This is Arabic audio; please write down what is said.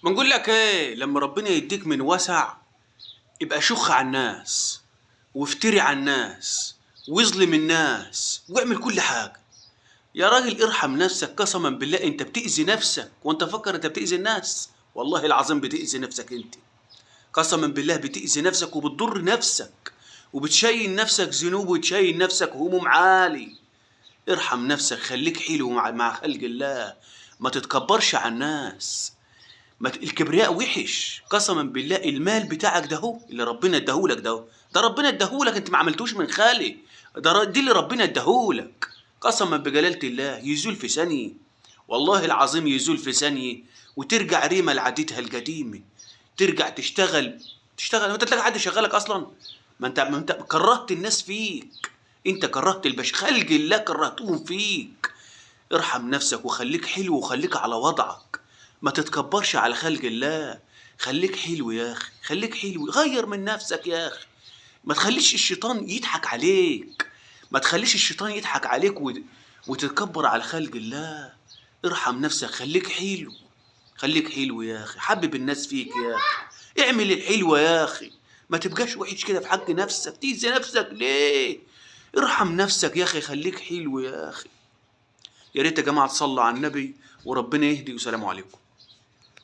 بنقول لك ايه، لما ربنا يديك من وسع يبقى شخ على الناس وافتري على الناس واظلم الناس واعمل كل حاجة. يا راجل ارحم نفسك، قسما بالله انت بتأذي نفسك وانت فكر انت بتأذي الناس. والله العظيم بتأذي نفسك انت، قسما بالله بتأذي نفسك وبتضر نفسك وبتشيل نفسك ذنوب وتشيل نفسك هموم عالي. ارحم نفسك، خليك حلو مع خلق الله، ما تتكبرش على الناس. الكبرياء وحش، قسما بالله. المال بتاعك ده هو اللي ربنا اداهولك، ده ربنا اداهولك، انت ما عملتوش من خالق. دي اللي ربنا اداهولك، قسما بجلالة الله يزول في ثانية. والله العظيم يزول في ثانية وترجع ريمة لعادتها القديمة. ترجع تشتغل وانت تلاقي حد يشغلك اصلا. ما انت كرهت الناس فيك، انت كرهت خلق الله كرهتهم فيك. ارحم نفسك وخليك حلو وخليك على وضعك، ما تتكبرش على خلق الله. خليك حلو يا اخي، خليك حلو، غير من نفسك يا اخي. ما تخليش الشيطان يضحك عليك، ما تخليش الشيطان يضحك عليك وتتكبر على خلق الله. ارحم نفسك، خليك حلو، خليك حلو يا اخي، حبب الناس فيك يا اخي، اعمل الحلوة يا اخي. ما تبقاش وحش كده في حق نفسك، تيزي نفسك ليه؟ ارحم نفسك يا اخي، خليك حلو يا اخي. يا ريت يا جماعة تصلوا على النبي وربنا يهدي، وسلام عليكم.